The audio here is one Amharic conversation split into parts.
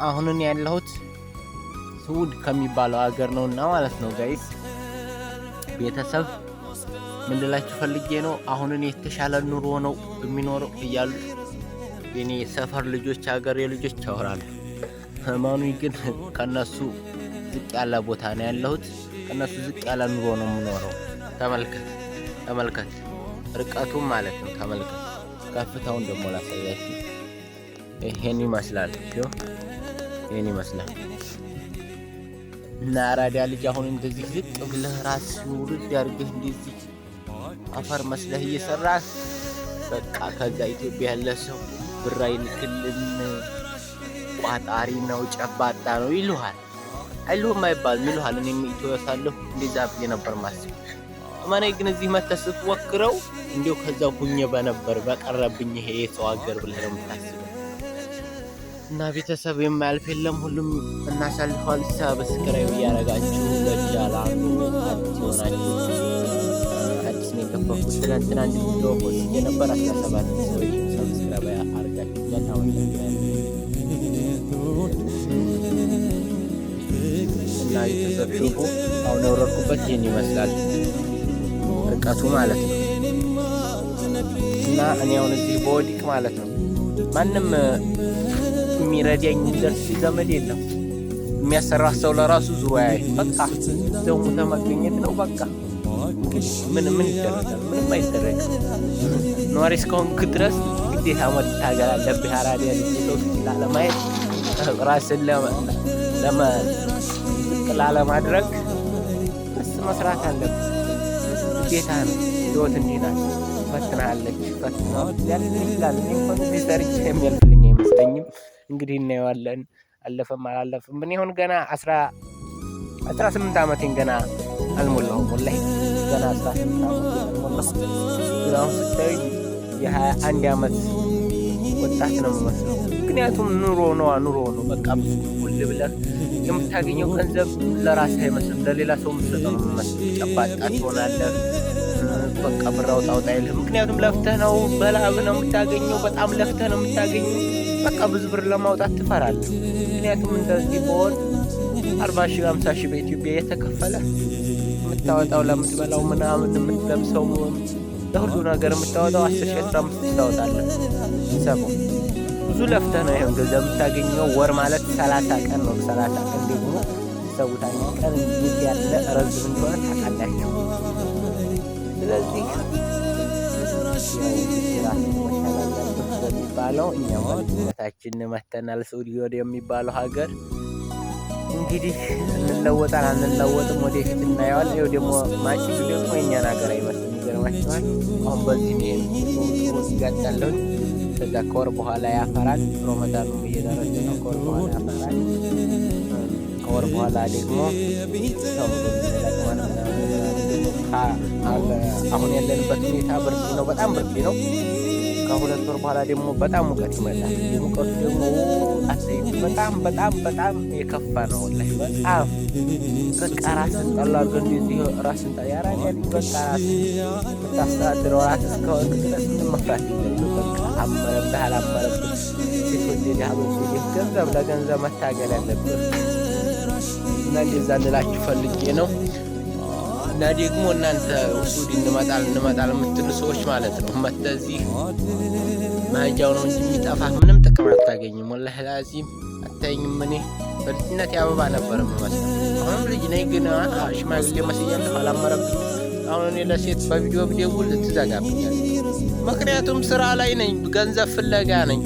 አሁን እኔ ያለሁት ስዑድ ከሚባለው ሀገር ነውና ማለት ነው ጋይስ ቤተሰብ ምን ልላችሁ ፈልጌ ነው። አሁን እኔ የተሻለ ኑሮ ነው የሚኖረው እያሉ የኔ ሰፈር ልጆች ሀገር የልጆች ያወራሉ። ማኑኝ ግን ከነሱ ዝቅ ያለ ቦታ ነው ያለሁት። ከነሱ ዝቅ ያለ ኑሮ ነው የምኖረው። ተመልከት ርቀቱም ማለት ነው። ተመልከት ከፍታውን ደግሞ ላሳያችሁ። ይሄን ይመስላል ይሄን ይመስላል። እና አራዳ ልጅ አሁን እንደዚህ ዝቅ ብለህ ራስ ውርድ ያርግህ እንደዚህ አፈር መስለህ እየሰራህ በቃ ከዛ ኢትዮጵያ ያለ ሰው ብር አይልክልን ቋጣሪ ነው ጨባጣ ነው ይሉሃል። አይሉህም አይባልም ይሉሃል። እኔም ኢትዮጵያ ሳለሁ እንደዛ ብዬ ነበር ማስብ። ማኔ ግን እዚህ መተህ ስትወክረው እንዲያው ከዛው ሁኜ በነበር በቀረብኝ ይሄ የሰው ሀገር ብለህ ነው የምታስበው። እና ቤተሰብ የማያልፍ የለም ሁሉም እናሳልፈዋል። ሰብስክራይብ እያደረጋችሁ ለጃላኑ አዲስ ሆናችሁ አዲስ ነው የገባኩት። ትናንትና አንድ ቪዲዮ ፖስት የነበር 17 ሰዎች ሰብስክራይብ አድርጋችሁ በጣም እና የተሰብሽቡ አሁን የወረድኩበት ይህን ይመስላል ርቀቱ ማለት ነው። እና እኔ አሁን እዚህ በወዲቅ ማለት ነው ማንም የሚረዳኝ ደርስ ዘመድ የለም። የሚያሰራ ሰው ለራሱ ዙሮ ያይ በቃ ደሙ ተመገኘት ነው በቃ ምን ይደረጋል? ምንም አይደረግም። ኗሪ እስከሆንክ ድረስ ግዴታ መታገል አለብህ። አራዳ ልጅ ላለማየት ራስን ላለማድረግ መስራት አለብህ ግዴታ ነው። ህይወት እንዲህ ናት። ፈትናለች ይችላል እንኳን ሰርች የሚያልፍልኝ አይመስለኝም። እንግዲህ እናየዋለን። አለፈም አላለፈም ምን ይሁን ገና 18 ዓመቴን ገና አልሞላሁም። ወላሂ ገና 18 ዓመቴን አልሞላሁም። ግን ስታይ የ21 ዓመት ወጣት ነው የምመስለው። ምክንያቱም ኑሮ ነው በቃ ሁሉ ብለህ የምታገኘው ገንዘብ ለራስህ አይመስልም፣ ለሌላ ሰው የምትሰጠው ነው የምመስለው። ጨባጣ ትሆናለህ። በቃ ብር አውጣ አይልህም። ምክንያቱም ለፍተህ ነው በላብ ነው የምታገኘው። በጣም ለፍተህ ነው የምታገኘው። በቃ ብዙ ብር ለማውጣት ትፈራለህ። ምክንያቱም እንደዚህ በወር 40 ሺህ 50 ሺህ በኢትዮጵያ የተከፈለ የምታወጣው ለምትበላው ምናምን የምትለብሰው ለሁሉ ነገር የምታወጣው 10 ሺህ 15 ሺህ ታወጣለህ። ሰበው ብዙ ለፍተህ ነው ይሄን ገንዘብ የምታገኘው። ወር ማለት 30 ቀን ነው። 30 ቀን ደግሞ ሰውታኝ ቀን እንዴት ያለ ረዝም እንደሆነ ታውቃላችሁ። ስለዚህ የሚባለው እኛም ወጣታችን መተናል። ሳውዲ ወደ የሚባለው ሀገር እንግዲህ አንለወጥም ወደፊት እናየዋለን። ይኸው ደግሞ ማጭዱ ደግሞ የእኛን ሀገር አይመስልም። ይገርማችኋል። አሁን በዚህ ነው ይጋጫለሁ። ከዛ ከወር በኋላ ያፈራል። ረመዳኑም እየደረሰ ነው። ከወር በኋላ ያፈራል። ከወር በኋላ ደግሞ አሁን ያለንበት ሁኔታ ብርድ ነው፣ በጣም ብርድ ነው። ከሁለት ወር በኋላ ደግሞ በጣም ሙቀት ይመጣል። የሙቀቱ ደግሞ በጣም የከፋ ነው። ወላሂ በጣም በቃ ራስን ጠላል እንደዚህ ራስን ያራን ያለ በቃ ታስተዳድረው ራስ እስከሆነ ድረስ መፍራት ይችላል። በቃ አመረብህ አላመረብህ ሴቶች ገንዘብ ለገንዘብ መታገል ያለብህ እና እንደዛ ልላችሁ ፈልጌ ነው። እና ደግሞ እናንተ ሳውዲ እንመጣል የምትሉ ሰዎች ማለት ነው መተዚህ ማጃው ነው እንጂ የሚጠፋ ምንም ጥቅም አታገኝም። ወላሂ ላዚም አታየኝም። እኔ በልጅነት አበባ ነበር የምመስለው። አሁን ልጅ ነኝ ግን ሽማግሌ መስያለሁ። አላመረብኝ። አሁን እኔ ለሴት በቪዲዮ ብደውል ትዘጋብኛል። ምክንያቱም ስራ ላይ ነኝ፣ ገንዘብ ፍለጋ ነኝ።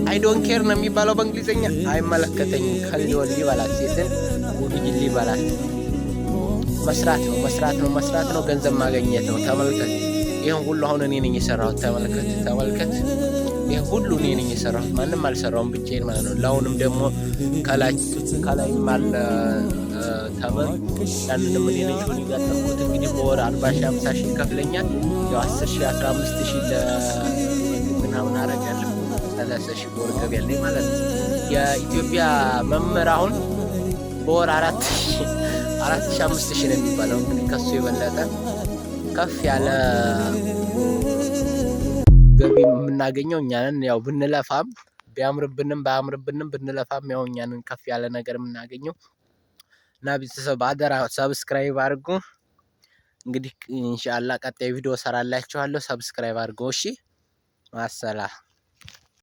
አይ ዶንት ኬር ነው የሚባለው በእንግሊዝኛ። አይመለከተኝም። ከሊወል ሊበላት ሴትን ውድጅ ሊበላት መስራት ነው። ገንዘብ ማግኘት ነው። ተመልከት። ይሄን ሁሉ አሁን እኔ ነኝ የሰራሁት። ተመልከት። ይሄን ሁሉ እኔ ነኝ የሰራሁት። ማንም አልሰራውም፣ ብቻዬን ማለት ነው። ለአሁንም ደግሞ ከላይ ማለ ተመን ያንንም እኔ ነኝ ሹን ያጠቁት። እንግዲህ በወር 40 ሺህ 50 ሺህ ይከፍለኛል። ያው 10 ሺህ 15 ሺህ ለምናምን አረጋለሁ። 30 ሺህ በወር ገቢ ያለኝ ማለት ነው። የኢትዮጵያ መምህር አሁን በወር 4 ሺህ 5 ሺህ ነው የሚባለው። እንግዲህ ከሱ የበለጠ ከፍ ያለ ገቢ የምናገኘው እኛ ነን። ያው ብንለፋም ቢያምርብንም ባያምርብንም ብንለፋም ያው እኛንን ከፍ ያለ ነገር የምናገኘው እና ቤተሰብ አደራ ሰብስክራይብ አድርጉ። እንግዲህ ኢንሻአላህ ቀጣይ ቪዲዮ ሰራላችኋለሁ። ሰብስክራይብ አድርጉ። እሺ ማሰላ